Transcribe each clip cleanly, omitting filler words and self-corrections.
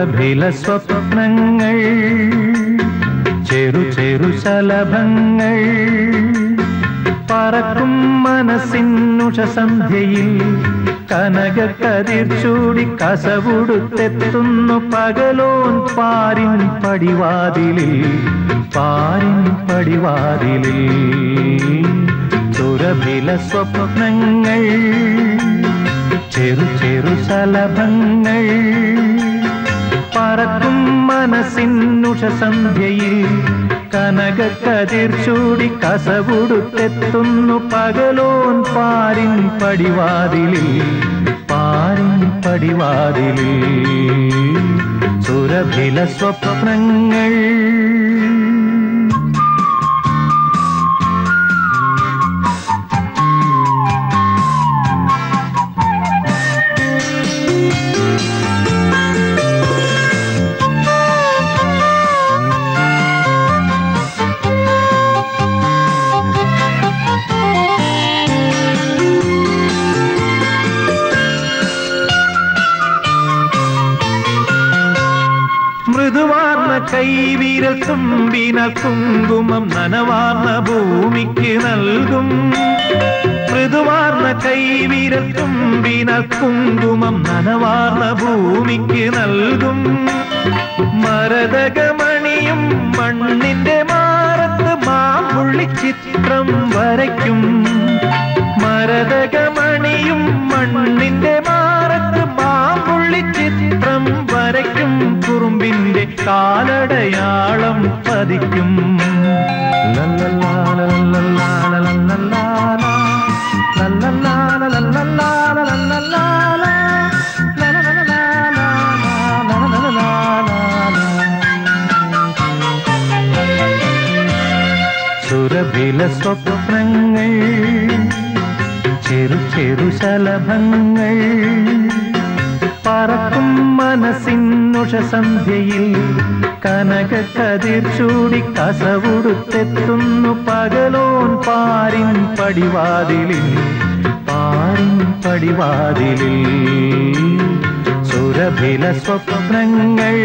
സുരഭില സ്വപ്നങ്ങൾ ചെറു ചെറു ശലഭങ്ങൾ പറക്കും മനസ്സിനുഷസന്ധ്യയിൽ കനകക്കതിർ ചൂടി കസവുടുത്തെത്തുന്നു പകലോൻ പാരിൻ പടിവാതിലിൽ സുരഭില സ്വപ്നങ്ങൾ ചെറു ചെറു ശലഭങ്ങൾ പറക്കും മനസ്സിനുഷസന്ധ്യയിൽ കനകക്കതിർ ചൂടി കസവുടുത്തെത്തുന്നു പകലോൻ പാരിൻ പടിവാതിലിൽ സുരഭില സ്വപ്നങ്ങൾ. മൃദുവാർന്ന കൈവിരൽ തുമ്പിനാൽ കുങ്കുമം നനവാർന്ന ഭൂമിക്ക് നൽകും. മൃദുവാർന്ന കൈവിരൽ തുമ്പിനാൽ കുങ്കുമം നനവാർന്ന ഭൂമിക്ക് നൽകും. മരതകമണിയും മണ്ണിന്റെ മാറത്ത് മാമ്പുള്ളി ചിത്രം വരയ്ക്കും. മരതകമണിയും മണ്ണിന്റെ മാറത്ത് മാമ്പുള്ളി ചിത്രം വരയ്ക്കും. കുറുമ്പിന്റെ കാലടയാളം പതിക്കും. സുരഭില സ്വപ്നങ്ങൾ ചെറു ചെറു ശലഭങ്ങൾ പറക്കും മനസ്സിനുഷസന്ധ്യയിൽ കനകക്കതിർ ചൂടി കസവുടുത്തെത്തുന്നു പകലോൻ പാരിൻ പടിവാതിലിൽ സുരഭില സ്വപ്നങ്ങൾ.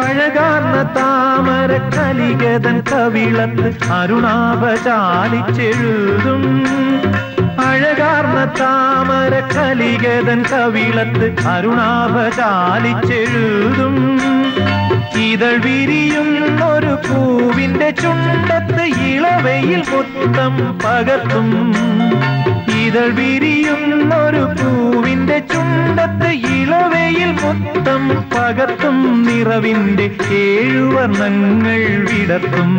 അഴകാർന്ന താമര കലികതൻ കവിളത്ത് അരുണാഭചാലിച്ചെഴുതും. അഴകാർന്ന താമര കലികതൻ കവിളത്ത് അരുണാഭചാലിച്ചെഴുതും. ഇതൾ വിരിയുന്നൊരു പൂവിന്റെ ചുണ്ടത്ത് ഇളവയിൽ മുത്തം പകർത്തും. ഇതൾ വിരിയുന്നൊരു പൂവിന്റെ ചുണ്ടത്ത് ഇളവയിൽ മുത്തം പകർത്തും. നിറവിന്റെ 7 വർണ്ണങ്ങൾ വിടർത്തും.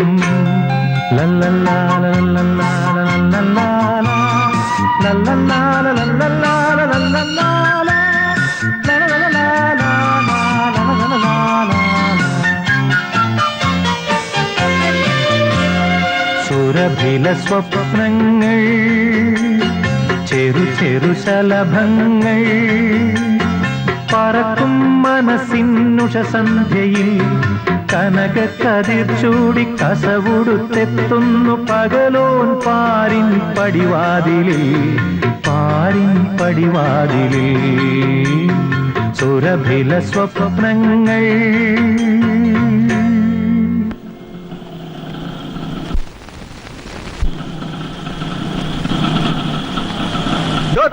സുരഭില സ്വപ്നങ്ങൾ ചെറു ചെറു ശലഭങ്ങൾ പറക്കും മനസ്സിനുഷസന്ധ്യയിൽ കനകക്കതിർ ചൂടി കസവുടുത്തെത്തുന്നു പകലോൻ പാരിൻ പടിവാതിലിൽ സുരഭില സ്വപ്നങ്ങൾ.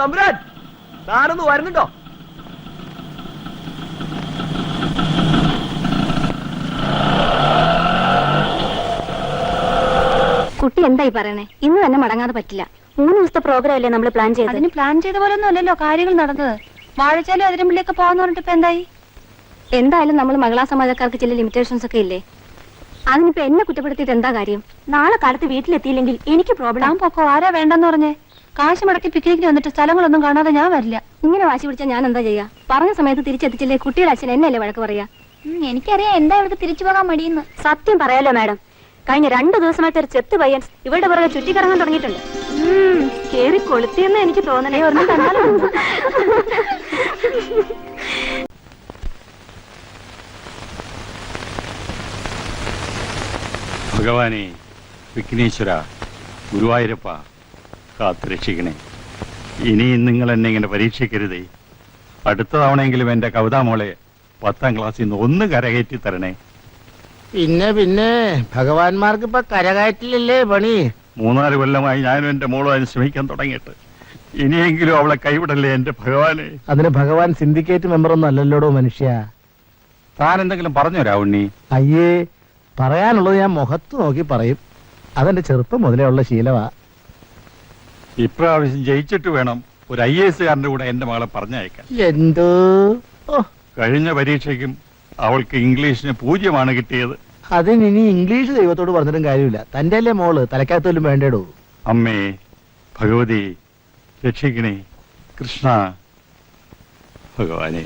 തമ്പുരാൻ, താനൊന്ന് വരുന്നുണ്ടോ? കുട്ടി എന്തായി പറയണേ? ഇന്ന് തന്നെ മടങ്ങാതെ പറ്റില്ല. 3 ദിവസത്തെ പ്രോഗ്രാം അല്ലേ നമ്മൾ പ്ലാൻ ചെയ്തത്? അതിന് പ്ലാൻ ചെയ്ത പോലെ ഒന്നും അല്ലല്ലോ കാര്യങ്ങൾ നടന്നത്. വാഴച്ചാലും അതിരമ്പിളിയൊക്കെ പോകാന്ന് പറഞ്ഞിട്ട് ഇപ്പൊ എന്തായി? എന്തായാലും നമ്മൾ മഹിളാ സമാജക്കാർക്ക് ചില ലിമിറ്റേഷൻസ് ഒക്കെ ഇല്ലേ? അതിനിപ്പോ എന്നെ കുറ്റപ്പെടുത്തിയിട്ട് എന്താ കാര്യം? നാളെ കാലത്ത് വീട്ടിലെത്തിയില്ലെങ്കിൽ എനിക്ക് പ്രോബ്ലം. പൊക്കോ, ആരാ വേണ്ടെന്ന് പറഞ്ഞേ? കാശ് മുടക്കി പിക്നിക്കിന് വന്നിട്ട് സ്ഥലങ്ങളൊന്നും കാണാതെ ഞാൻ വരില്ല. ഇങ്ങനെ വാശി പിടിച്ചാൽ ഞാൻ എന്താ ചെയ്യാ? പറഞ്ഞ സമയത്ത് തിരിച്ചെത്തിച്ചില്ലേ കുട്ടിയുടെ അച്ഛൻ എന്നല്ലേ വഴക്ക് പറയാ? എനിക്കറിയാം എന്താ ഇവർക്ക് തിരിച്ചു പോകാൻ മടിയെന്ന്. സത്യം പറയാലോ മാഡം, കഴിഞ്ഞ 2 ദിവസമായിട്ട് ഒരു ചെത്ത് പയ്യൻ ഇവരുടെ പുറകെ ചുറ്റിക്കറങ്ങാൻ തുടങ്ങിയിട്ടുണ്ട്. കേറി കൊളുത്തിയെന്ന് എനിക്ക് തോന്നണേ. ഒന്നും കണ്ടാലോ. ഭഗവാനെ, വിഘ്നേശ്വര, ഗുരുവായൂരപ്പ, കാത്തുരക്ഷിക്കണേ. ഇനിയും നിങ്ങൾ എന്നെ ഇങ്ങനെ പരീക്ഷിക്കരുതേ. അടുത്ത തവണയെങ്കിലും എൻ്റെ കവിതാ മോളെ 10ാം ക്ലാസ്സിൽ നിന്ന് ഒന്ന് കരകയറ്റി തരണേ. പിന്നെ ഭഗവാൻമാർക്ക് ഇപ്പൊ കരകയറ്റില്ലല്ലേ പണി? 3-4 കൊല്ലമായി ഞാനും എൻ്റെ മോളും അതിന് ശ്രമിക്കാൻ തുടങ്ങിയിട്ട്. ഇനിയെങ്കിലും അവളെ കൈവിടല്ലേ എൻ്റെ ഭഗവാനെ. അതിന് ഭഗവാൻ സിൻഡിക്കേറ്റ് മെമ്പർ ഒന്നും അല്ലല്ലോടോ മനുഷ്യ. താൻ എന്തെങ്കിലും പറഞ്ഞോ രാവുണ്ണി? അയ്യേ, പറയാനുള്ളത് ഞാൻ മുഖത്ത് നോക്കി പറയും. അതെന്റെ ചെറുപ്പം മുതലേ ഉള്ള ശീലമാ. ഇപ്രാവശ്യം ജയിച്ചിട്ട് വേണം ഒരു IAS കാരന്റെ കൂടെ എൻ്റെ മകളെ പറഞ്ഞയക്കാൻ. എന്തോ കഴിഞ്ഞ പരീക്ഷയ്ക്കും അവൾക്ക് ഇംഗ്ലീഷിന് 0 കിട്ടിയത്. അതിനി ഇംഗ്ലീഷ് ദൈവത്തോട് പറഞ്ഞിട്ടും കാര്യമില്ല. തന്റെ അല്ലേ മോള്, തലക്കകത്തോലും വേണ്ടേടോ. അമ്മേ ഭഗവതി, രക്ഷിക്കണേ. കൃഷ്ണ ഭഗവാനെ.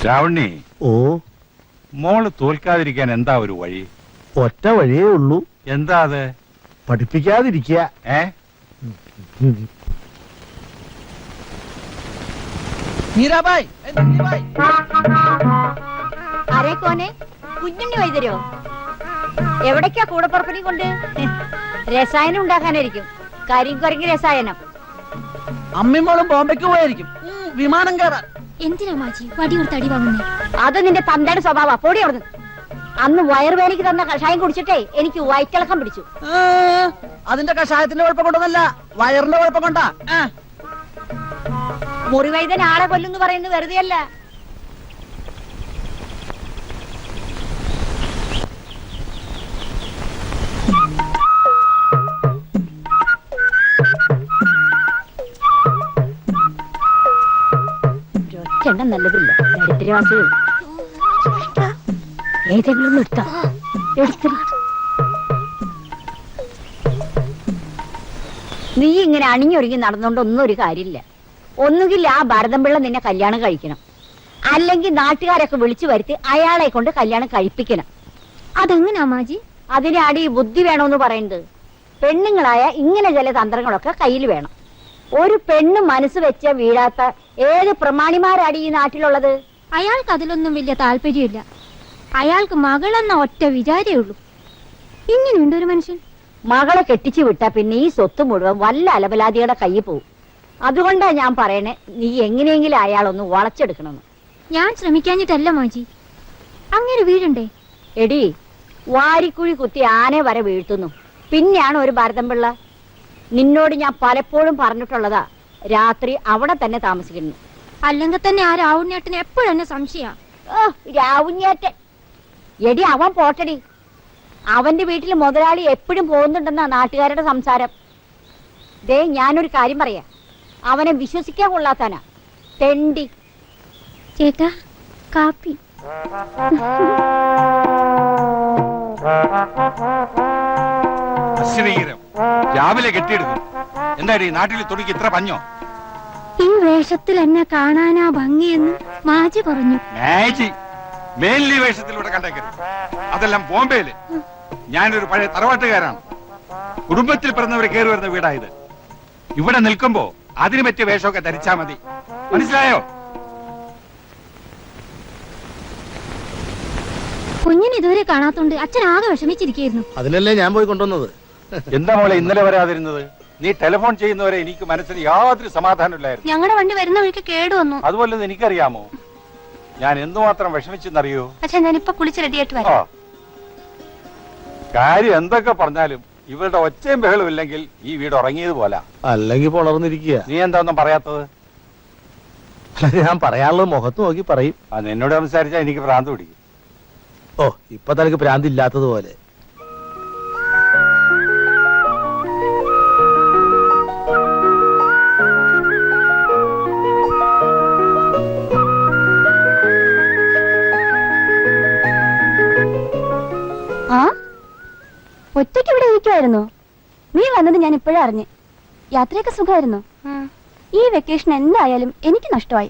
രാവണി, ഓ, മോള് തോൽക്കാതിരിക്കാൻ എന്താ ഒരു വഴി? ഒറ്റ വഴിയേ ഉള്ളൂ. എന്താ അത്? പഠിപ്പിക്കാതിരിക്കുക. ആരേക്കോനെ കുഞ്ഞുണ്ണി വൈദ്യരോ? എവിടേക്കാ കൂടപ്പുറപ്പിനെ കൊണ്ട്? രസായനം ഉണ്ടാക്കാനായിരിക്കും. കരിങ്കുരങ്ങി രസായനം. അമ്മിമോളും ബോംബെക്ക് പോയായിരിക്കും വിമാനം കയറാൻ. എന്തിനാ മാജി വടി കൊടുത്ത് അടി വാങ്ങുന്നേ? അത് നിന്റെ തന്തയുടെ സ്വഭാവ. പൊടി അവിടുന്ന്. അന്ന് വയറുവേലയ്ക്ക് തന്ന കഷായം കുടിച്ചിട്ടേ എനിക്ക് വയറ്റിളക്കം പിടിച്ചു. അതിന്റെ കഷായത്തിന്റെ കുഴപ്പം കൊണ്ടൊന്നല്ല, വയറിന്റെ കുഴപ്പം കൊണ്ടാ. മുറിവൈദ്യൻ ആളെ കൊല്ലുന്നു പറയുന്നത് വെറുതെയല്ല. ഒറ്റെണ്ണം നല്ലതില്ല. ദരിദ്രവാസികൾ ഏതെങ്കിലും ഒന്ന് എടുത്താ നീ ഇങ്ങനെ അണിഞ്ഞൊരുങ്ങി നടന്നുകൊണ്ട് ഒന്നും ഒരു കാര്യമില്ല. ഒന്നുകിൽ ആ ഭരതംപിള്ള നിന്നെ കല്യാണം കഴിക്കണം, അല്ലെങ്കിൽ നാട്ടുകാരൊക്കെ വിളിച്ചു വരുത്തി അയാളെ കൊണ്ട് കല്യാണം കഴിപ്പിക്കണം. അതെങ്ങനെയാ മാജി? അതിനാടി ബുദ്ധി വേണമെന്ന് പറയുന്നത്. പെണ്ണുങ്ങളായ ഇങ്ങനെ ചില തന്ത്രങ്ങളൊക്കെ കയ്യിൽ വേണം. ഒരു പെണ്ണ് മനസ്സ് വെച്ച വീഴാത്ത ഏത് പ്രമാണിമാരാടി ഈ നാട്ടിലുള്ളത്? അയാൾക്ക് അതിലൊന്നും വലിയ താല്പര്യമില്ല. അയാൾക്ക് മകളെന്ന ഒറ്റ വിചാരേ ഉള്ളൂ. ഇങ്ങനെയുണ്ട് ഒരു മനുഷ്യൻ. മകളെ കെട്ടിച്ചു വിട്ടാ പിന്നെ ഈ സ്വത്ത് മുഴുവൻ വല്ല അലബലാദിയുടെ കയ്യിൽ പോവും. അതുകൊണ്ടാ ഞാൻ പറയണേ, നീ എങ്ങനെയെങ്കിലും അയാളൊന്ന് വളച്ചെടുക്കണമെന്ന്. ഞാൻ ശ്രമിക്കാഞ്ഞിട്ടല്ല മാജി, അങ്ങനെ വീഴണ്ടേ? എടി, വാരിക്കുഴി കുത്തി ആനെ വരെ വീഴ്ത്തുന്നു. പിന്നെയാണ് ഒരു ഭരതംപിള്ള. നിന്നോട് ഞാൻ പലപ്പോഴും പറഞ്ഞിട്ടുള്ളതാ, രാത്രി അവിടെ തന്നെ താമസിക്കുന്നു. അല്ലെങ്കിൽ തന്നെ ആ രാവുണ്ണേട്ടന് എപ്പോഴും എന്നെ സംശയ. രാവുണ്ണേട്ടൻ എടി, അവൻ പോട്ടടി. അവന്റെ വീട്ടിൽ മുതലാളി എപ്പോഴും പോകുന്നുണ്ടെന്നാ നാട്ടുകാരുടെ സംസാരം. ദേ, ഞാനൊരു കാര്യം പറയാം, അവനെ വിശ്വസിക്കാൻ കൊള്ളാത്തനാ. തെണ്ടി. ചേട്ടാ, കാപ്പി. രാവിലെ കെട്ടിയെടുക്കും. എന്തായാലും നാട്ടിൽ തുണിക്ക് ഇത്ര പഞ്ഞോ? ഈ വേഷത്തിൽ എന്നെ കാണാനാ ഭംഗിയെന്ന് മാജി പറഞ്ഞു. മാജി മേലി വേഷത്തിലൂടെ കണ്ടേക്കരുത്. അതെല്ലാം ബോംബെയില്. ഞാനൊരു പഴയ തറവാട്ടുകാരാണ്. കുടുംബത്തിൽ പിറന്നവർ കയറി വരുന്ന വീടായത്. ഇവിടെ നിൽക്കുമ്പോ അതിന് പറ്റിയ വേഷമൊക്കെ ധരിച്ചാ മതി. മനസ്സിലായോ? കുഞ്ഞിന് ഇതുവരെ കാണാത്തോണ്ട് അച്ഛൻ ആകെ വിഷമിച്ചിരിക്കുന്നു. അതിനല്ലേ ഞാൻ പോയി കൊണ്ടുവന്നത്. എന്താ മോളെ ഇന്നലെ വരാതിരുന്നത്? നീ ടെലിഫോൺ ചെയ്യുന്നവരെ എനിക്ക് മനസ്സിന് യാതൊരു സമാധാനമില്ലായിരുന്നു. ഞങ്ങളുടെ വണ്ടി വരുന്ന വഴിക്ക് കേടുവന്നു. അതുപോലെ എനിക്കറിയാമോ ഞാൻ എന്തുമാത്രം വിഷമിച്ചെന്നറിയോ? അച്ഛാ, ഞാനിപ്പോ കുളിച്ച് റെഡിയായിട്ട് വരാം. കാര്യം എന്തൊക്കെ പറഞ്ഞാലും ഇവരുടെ ഒച്ചയും ബഹളും ഇല്ലെങ്കിൽ ഈ വീട് ഉറങ്ങിയത് പോലെ. അല്ലെങ്കിൽ പുണർന്നിരിക്കുക. നീ എന്താ ഒന്നും പറയാത്തത്? ഞാൻ പറയാനുള്ളത് മുഖത്ത് നോക്കി പറയും. എന്നോട് സംസാരിച്ചാൽ എനിക്ക് ഭ്രാന്ത് പിടിക്കും. ഓ, ഇപ്പൊ തനിക്ക് ഭ്രാന്തില്ലാത്തതുപോലെ. ഒറ്റയ്ക്ക് ഇവിടെ ഇരിക്കുവായിരുന്നോ? നീ വന്നത് ഞാൻ ഇപ്പോഴാ അറിഞ്ഞ്. യാത്രയൊക്കെ സുഖമായിരുന്നോ? ഈ വെക്കേഷൻ എന്തായാലും എനിക്ക് നഷ്ടമായി.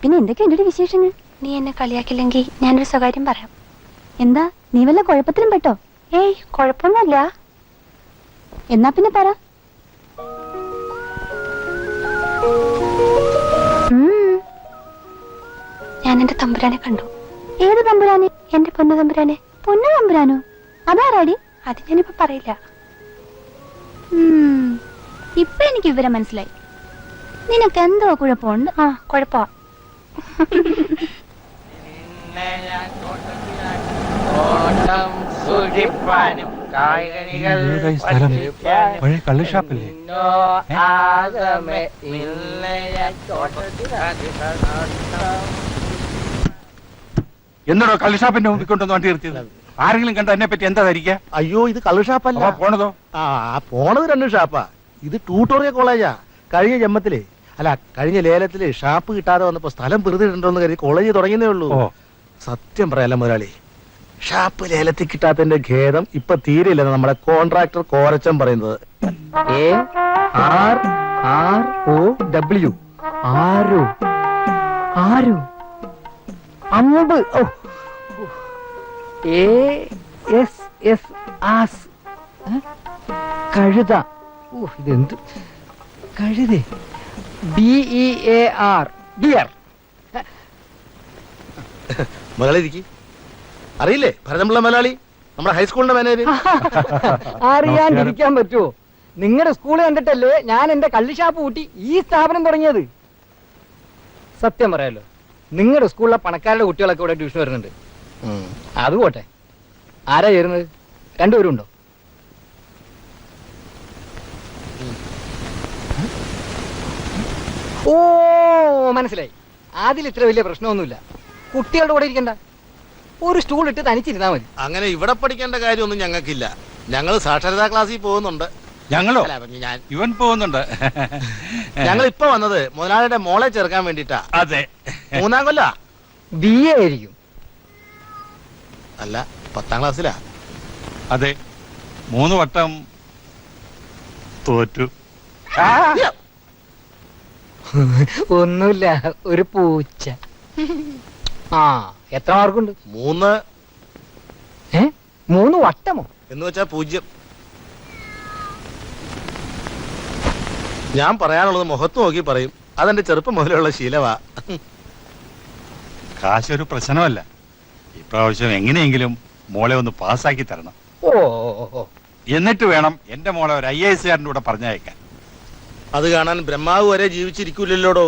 പിന്നെ എന്തൊക്കെയാ എന്റെ വിശേഷങ്ങൾ? നീ എന്നെ കളിയാക്കില്ലെങ്കിൽ ഞാനൊരു സ്വകാര്യം പറയാം. എന്താ, നീ വല്ല കുഴപ്പത്തിലും പെട്ടോ? ഏയ്, കുഴപ്പമൊന്നുമില്ല. എന്നാ പിന്നെ പറ. ഞാൻ എന്റെ തമ്പുരാനെ കണ്ടു. ഏത് തമ്പുരാനെ? എന്റെ പൊന്നു തമ്പുരാനെ. പൊന്നു തമ്പുരാനോ? അതാരാടി? അത് ഞാനിപ്പോ പറയില്ല. ഇപ്പൊ എനിക്ക് വിവരം മനസ്സിലായി. നിനക്ക് എന്തോ കുഴപ്പമുണ്ട്. ആ, കുഴപ്പമാ. പഴയ കള്ളുഷാപ്പല്ലേ? എന്താണോ കള്ളുഷാപ്പിന്റെ മുമ്പിൽ കൊണ്ടുവന്ന് വണ്ടി നിർത്തിയത്? ആരെങ്കിലും കണ്ട എന്നെ പറ്റി എന്താ ധരിക്കുക? അയ്യോ, ഇത് കള്ളു ഷാപ്പല്ല. പോണതോ? പോണത് രണ്ടും ഷാപ്പാ. ഇത് ട്യൂട്ടോറിയൽ കോളേജാ. കഴിഞ്ഞ ജന്മത്തില്, അല്ല കഴിഞ്ഞ ലേലത്തില് ഷാപ്പ് കിട്ടാതെ വന്നപ്പോ സ്ഥലം വെറുതെണ്ടോന്ന് കരുതി കോളേജ് തുടങ്ങിയതേ ഉള്ളൂ. സത്യം പറയാല മുതലാളി, ഷാപ്പ് ലേലത്തിൽ കിട്ടാത്തതിന്റെ ഖേദം ഇപ്പൊ തീരെയില്ലെന്ന് നമ്മുടെ കോൺട്രാക്ടർ കോരച്ചൻ പറയുന്നത്. ARROW ആരോ അമ്പ് ASS കഴുത. ഇതെന്ത് കഴുതേ? BEAR dear. മലയാളി അറിയില്ലേ? ഭരതമുള്ള മലയാളി, നമ്മുടെ ഹൈസ്കൂളിന്റെ മാനേജർ. അറിയാണ്ടിരിക്കാൻ പറ്റുമോ? നിങ്ങളുടെ സ്കൂൾ കണ്ടിട്ടല്ലേ ഞാൻ എന്റെ കള്ളിഷാപ്പ് കൂട്ടി ഈ സ്ഥാപനം തുടങ്ങിയത്. സത്യം പറയാലോ, നിങ്ങളുടെ സ്കൂളിലെ പണക്കാരുടെ കുട്ടികളൊക്കെ ഇവിടെ ട്യൂഷൻ വരുന്നുണ്ട്. അത് പോട്ടെ, ആരാ ചേരുന്നത്? രണ്ടുപേരും ഉണ്ടോ? ഓ, മനസ്സിലായി. അതിൽ ഇത്ര വലിയ പ്രശ്നമൊന്നുമില്ല. കുട്ടികളുടെ കൂടെ ഇരിക്കണ്ട, ഒരു സ്റ്റൂൾ ഇട്ട് തനിച്ചിരുന്നാ മതി. അങ്ങനെ ഇവിടെ പഠിക്കേണ്ട കാര്യമൊന്നും ഞങ്ങൾക്കില്ല. ഞങ്ങൾ സാക്ഷരതാ ക്ലാസ്സിൽ പോകുന്നുണ്ട്. ഞങ്ങളോ? ഇവൻ പോകുന്നുണ്ട്. ഞങ്ങൾ ഇപ്പൊ വന്നത് മുതലാളിയുടെ മോളെ ചേർക്കാൻ വേണ്ടിട്ടാ. അതെ. 3ാം കൊല്ല BA ആയിരിക്കും. അല്ല, 10ാം ക്ലാസ്സിലാ. അതെ, 3 വട്ടം തോറ്റു. ഒന്നുമില്ല, ഒരു പൂച്ച. ആ, എത്ര മാർക്കുണ്ട്? 3 3 വട്ടമോ? എന്ന് വെച്ചാ 0. ഞാൻ പറയാനുള്ളത് മുഖത്ത് നോക്കി പറയും. അതെന്റെ ചെറുപ്പം മുതലുള്ള ശീലവാ. കാശൊരു പ്രശ്നമല്ല. ഇപ്രാവശ്യം എങ്ങനെയെങ്കിലും മോളെ ഒന്ന് പാസ്സാക്കി തരണം. ഓ, എന്നിട്ട് വേണം എന്റെ മോളെ ഒരു IAS കാരൻ്റെ കൂടെ പറഞ്ഞയക്കാൻ. അത് കാണാൻ ബ്രഹ്മാവ് വരെ ജീവിച്ചിരിക്കൂലല്ലോടോ.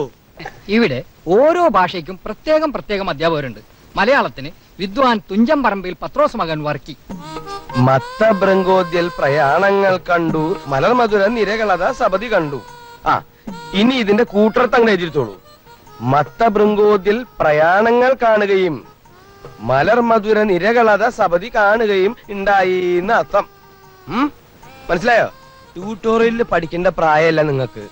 ഇവിടെ ഓരോ ഭാഷയ്ക്കും പ്രത്യേകം പ്രത്യേകം അധ്യാപകരുണ്ട്. മലയാളത്തിന് വിദ്വാൻ തുഞ്ചൻ പറമ്പിൽ പത്രോസ് മകൻ വർക്കി. മത്തഭൃങ്കോദ്യൽ പ്രയാണങ്ങൾ കണ്ടു, മലർമധുര നിരകളത സപതി കണ്ടു. ആ, ഇനി ഇതിന്റെ കൂട്ടർത്തങ്ങൾ എഴുതിത്തോളൂ. മത്തഭൃങ്കോദ്യൽ പ്രയാണങ്ങൾ കാണുകയും മലർമധുര നിരകളത സപതി കാണുകയും ഉണ്ടായി എന്ന് അർത്ഥം. മനസ്സിലായോ? ട്യൂട്ടോറിയലിൽ പഠിക്കേണ്ട പ്രായമല്ല നിങ്ങൾക്ക്.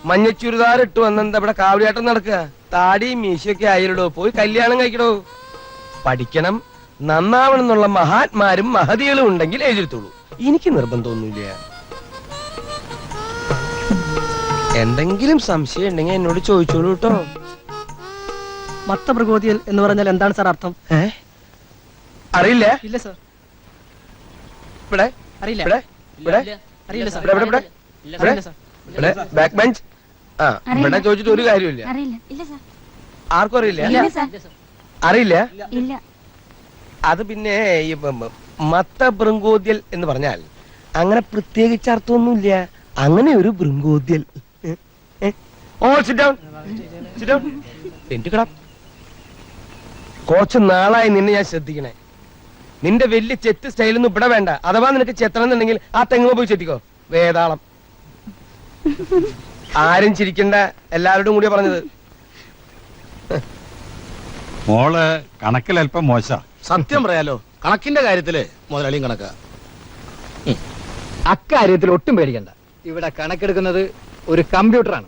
മഞ്ഞച്ചുരിദാർ ഇട്ട് വന്നെന്താ ഇവിടെ കാവടിയാട്ടം നടക്കുക? താടിയും മീശയൊക്കെ ആയിരടോ, പോയി കല്യാണം കഴിക്കടോ. പഠിക്കണം, നന്നാവണം എന്നുള്ള മഹാത്മാരും മഹതികളും ഉണ്ടെങ്കിൽ എഴുതിത്തോളൂ. എനിക്ക് നിർബന്ധമൊന്നുമില്ല. എന്തെങ്കിലും സംശയം ഉണ്ടെങ്കിൽ എന്നോട് ചോദിച്ചോളൂ കേട്ടോ. മത്തപ്രകോതിയൽ എന്ന് പറഞ്ഞാൽ എന്താണ് സാർ അർത്ഥം? അറിയില്ല? ഇല്ല സാർ, ഇവിടെ അറിയില്ല. ഇവിടെ ഇവിടെ അറിയില്ല സാർ. ഇവിടെ ഇവിടെ ഇവിടെ ഇവിടെ ബാക്ക് ബെഞ്ച്. ആ, ഇവിടെ ചോദിച്ചിട്ട് ഒരു കാര്യമില്ല. അറിയില്ല. ഇല്ല സാർ. ആർക്കും അറിയില്ല? ഇല്ല സാർ. അറിയില്ല? ഇല്ല. അത് പിന്നെ ഈ മത്തഭൃങ്കോദ്യൽ എന്ന് പറഞ്ഞാൽ അങ്ങനെ പ്രത്യേകിച്ച് അർത്ഥമൊന്നുമില്ല. അങ്ങനെ ഒരു ഭൃങ്കോദ്യൽ. കുറച്ച് നാളായി നിന്നെ ഞാൻ ശ്രദ്ധിക്കണേ. നിന്റെ വലിയ ചെത്ത് സ്റ്റൈലൊന്നും ഇവിടെ വേണ്ട. അഥവാ നിനക്ക് ചെത്തണം എന്നുണ്ടെങ്കിൽ ആ തെങ്ങ് പോയി ചെത്തിക്കോ. വേതാളം. ആരും ചിരിക്കണ്ട, എല്ലാവരോടും കൂടിയാ പറഞ്ഞത്. മോള് കണക്കിൽ അല്പം മോശ. സത്യം പറയാലോ, കണക്കിന്റെ കാര്യത്തില് മുതലാളിയും കണക്കാ. അക്കാര്യത്തിൽ ഒട്ടും പേടിക്കണ്ട. ഇവിടെ കണക്കെടുക്കുന്നത് ഒരു കമ്പ്യൂട്ടറാണ്.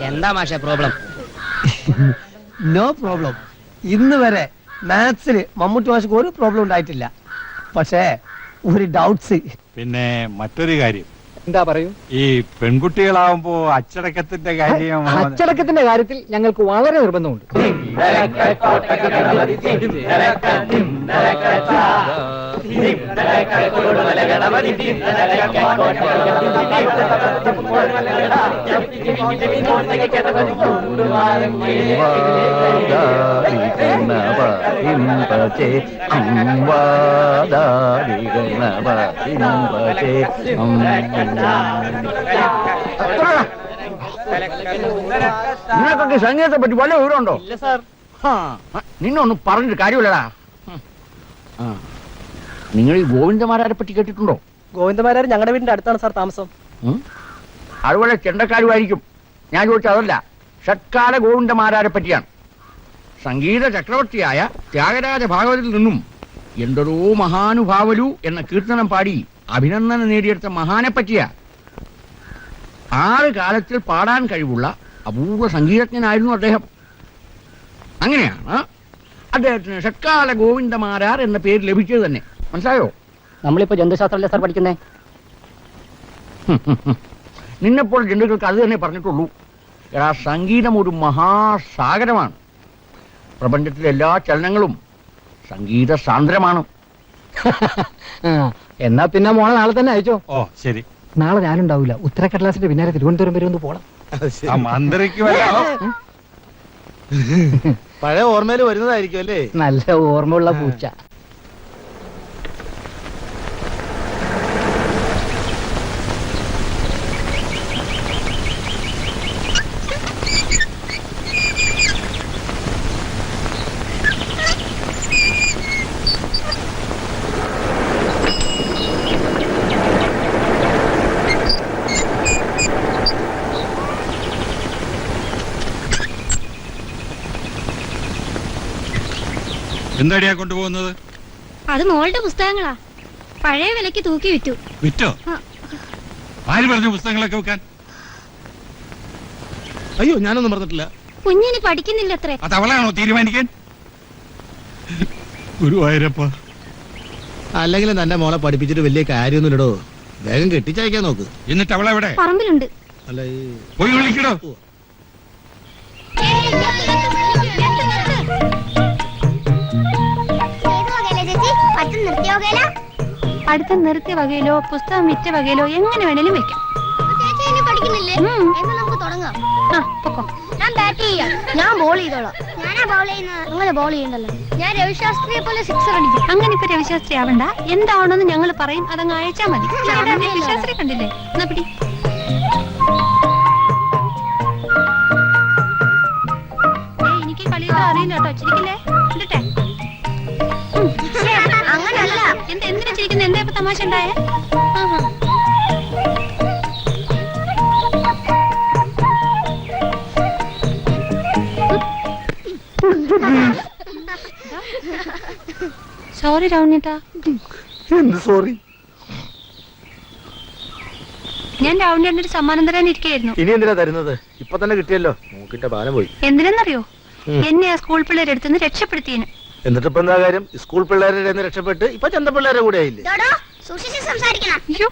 എന്താ മാഷ പ്രോബ്ലം? No problem. ഇന്ന് വരെ മാത്സിൽ മമ്മൂട്ടി മാഷക്ക് ഒരു പ്രോബ്ലം ഉണ്ടായിട്ടില്ല. പക്ഷേ ഒരു ഡൗട്ട്സ്. പിന്നെ മറ്റൊരു കാര്യം, എന്താ പറയൂ? ഈ പെൺകുട്ടികളാവുമ്പോ അച്ചടക്കത്തിന്റെ കാര്യം അച്ചടക്കത്തിന്റെ കാര്യത്തിൽ ഞങ്ങൾക്ക് വളരെ നിർബന്ധമുണ്ട്. നിനക്കൊക്കെ സംഗീതത്തെ പറ്റി വല്ല വിവരമുണ്ടോ? ഇല്ല സാർ. നിന്നൊന്നും പറഞ്ഞിട്ട് കാര്യമില്ലടാ. നിങ്ങൾ ഈ ഗോവിന്ദമാരാരെ പറ്റി കേട്ടിട്ടുണ്ടോ? ഗോവിന്ദമാരാർ ഞങ്ങളുടെ വീടിന്റെ അടുത്താണ് സാർ താമസം. അതുപോലെ ചെണ്ടക്കാരുമായിരിക്കും. ഞാൻ ചോദിച്ചത് അതല്ല, ഷട്കാല ഗോവിന്ദമാരാരെ പറ്റിയാണ്. സംഗീത ചക്രവർത്തിയായ ത്യാഗരാജ ഭാഗവതിൽ നിന്നും എന്തൊരോ മഹാനുഭാവലു എന്ന കീർത്തനം പാടി അഭിനന്ദനം നേടിയെടുത്ത മഹാനെ പറ്റിയാ. 6 കാലത്തിൽ പാടാൻ കഴിവുള്ള അപൂർവ സംഗീതജ്ഞനായിരുന്നു അദ്ദേഹം. അങ്ങനെയാണ് അദ്ദേഹത്തിന് ഷട്കാല ഗോവിന്ദമാരാർ എന്ന പേര് ലഭിച്ചത് തന്നെ. മനസ്സിലായോ? നമ്മളിപ്പോ ജന്തുശാസ്ത്രമല്ലേ സാർ പഠിക്കുന്നേ? നിന്നെപ്പോൾ ജന്തുക്കൾക്ക് അത് തന്നെ പറഞ്ഞിട്ടുള്ളൂ. എടാ, സംഗീതം ഒരു മഹാസാഗരമാണ്. പ്രപഞ്ചത്തിലെ എല്ലാ ചലനങ്ങളും സംഗീത സാന്ദ്രമാണ്. എന്നാ പിന്നെ മോളെ നാളെ തന്നെ അയച്ചോ. ഓ ശരി. നാളെ ഞാനുണ്ടാവില്ല. ഉത്തരക്കടലാസിന്റെ പിന്നാലെ തിരുവനന്തപുരം വരെ ഒന്ന് പോണം. ആ മന്ത്രിക്ക് വരാമോ? പഴയ ഓർമ്മയിൽ വരുന്നതായിരിക്കും അല്ലേ? നല്ല ഓർമ്മയുള്ള പൂച്ച. എന്താടിയാ കൊണ്ടുപോകുന്നത്? അത് മോളുടെ പുസ്തകങ്ങളാ. പഴയ വിലക്ക് തൂക്കി വിറ്റു. വിറ്റോ? ആര് പറഞ്ഞു പുസ്തകങ്ങളൊക്കെ വെക്കാൻ? അയ്യോ, ഞാനൊന്നും പറഞ്ഞിട്ടില്ല. കുഞ്ഞിന് പഠിക്കുന്നില്ല അത്രേ. അത് അവളാണോ തീരുമാനിക്കാൻ? ഗുരുവായൂരപ്പ, അല്ലെങ്കിലും തന്റെ മോളെ പഠിപ്പിച്ചിട്ട് വലിയ കാര്യമൊന്നുമില്ലടോ. വേഗം കെട്ടിച്ചയക്കാൻ നോക്ക്. എന്നിട്ട് അവളെവിടെ? പറമ്പിലുണ്ട്. അല്ല, പോയി വിളിക്കടോ. അടുത്ത നൃത്യ വകയിലോ പുസ്തകം വിറ്റ വകയിലോ എങ്ങനെ വേണേലും വെക്കാം. ഞാൻ ബാറ്റ് ചെയ്യാം. ഞാൻ ബോൾ ചെയ്തോളാം. ഞാനാ ബോൾ ചെയ്യുന്നത്. അങ്ങനെ ബോൾ ചെയ്യണ്ടല്ലോ. ഞാൻ രവിശാസ്ത്രിയെ പോലെ സിക്സർ അടിക്കും. അങ്ങനെ ഇപ്പൊ രവിശാസ്ത്രി ആവണ്ട. എന്താവണമെന്ന് ഞങ്ങൾ പറയും, അതങ്ങ് അയച്ചാ മതി. രവിശാസ്ത്രി കണ്ടില്ലേ? എന്നാ പിടി. എനിക്ക് കളിയൊക്കെ അറിയില്ല കേട്ടോ. ചിരിക്കില്ലേ? എന്നിട്ടേ അങ്ങനല്ല. എന്തിനാ ചിരിക്കുന്നത്? എന്താ ഇപ്പൊ തമാശ ഉണ്ടായേ? സോറി രാവണിയേട്ടാ. എന്ത് സോറി? ഞാൻ രാവണിയേട്ടന് ഒരു സമ്മാനം തരാൻ ഇരിക്കുകയായിരുന്നു. ഇനി എന്തിനാ തരുന്നത്? ഇപ്പൊ തന്നെ കിട്ടിയല്ലോ. നോക്കിട്ട പാലം പോയി. എന്തിനെന്നറിയോ? എന്നെ ആ സ്കൂൾ പിള്ളേരെടുത്തുനിന്ന് രക്ഷപ്പെടുത്തിയതിന്. എന്നിട്ട് ഇപ്പൊ എന്താ കാര്യം? സ്കൂൾ പിള്ളേരുടെ രക്ഷപ്പെട്ട് ഇപ്പൊ ചന്ത പിള്ളേരെ കൂടെ ആയില്ലേ? സൂക്ഷിച്ച് സംസാരിക്കണം. അയ്യോ,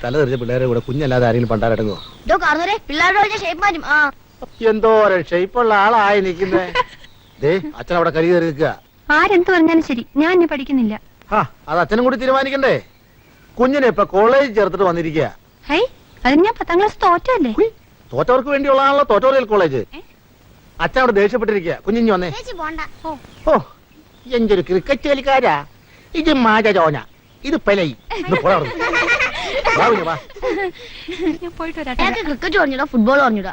തല തെറിച്ച പിള്ളേരെ കൂടെ കുഞ്ഞല്ലാതെ ആരെങ്കിലും പണ്ടാരടങ്ങോ? പിള്ളേരുടെ ഷേപ്പ് മാറ്റും. എന്തോരം ഷെയ്പ്പുള്ള ആളായി നിൽക്കുന്നേ. ദേ, അച്ഛൻ അവിടെ കരി കയറി നിൽക്കുക. ആരെന്ത് പറഞ്ഞാലും ശരി, ഞാൻ ഇനി പഠിക്കുന്നില്ല. അത് അച്ഛനും കൂടി തീരുമാനിക്കണ്ടേ? കുഞ്ഞിനെ ഇപ്പൊ കോളേജിൽ ചേർത്തിട്ട് വന്നിരിക്കുക. ഹൈ, അതിന് ഞാൻ 10ാം ക്ലാസ് തോറ്റല്ലേ? തോറ്റവർക്ക് വേണ്ടിയുള്ളതാണല്ലോ ട്യൂട്ടോറിയൽ കോളേജ്. അച്ഛൻ അവിടെ ദേഷ്യപ്പെട്ടിരിക്കുക. കുഞ്ഞിഞ്ഞു വന്നേ. ഓ, എന്തൊരു ക്രിക്കറ്റ് കളിക്കാരാ ഇത്. മാജോന ഇത് പെലയി. ഞാൻ പോയിട്ട് വരാം. ക്രിക്കറ്റ് പറഞ്ഞിടാ, ഫുട്ബോൾ പറഞ്ഞിടാ.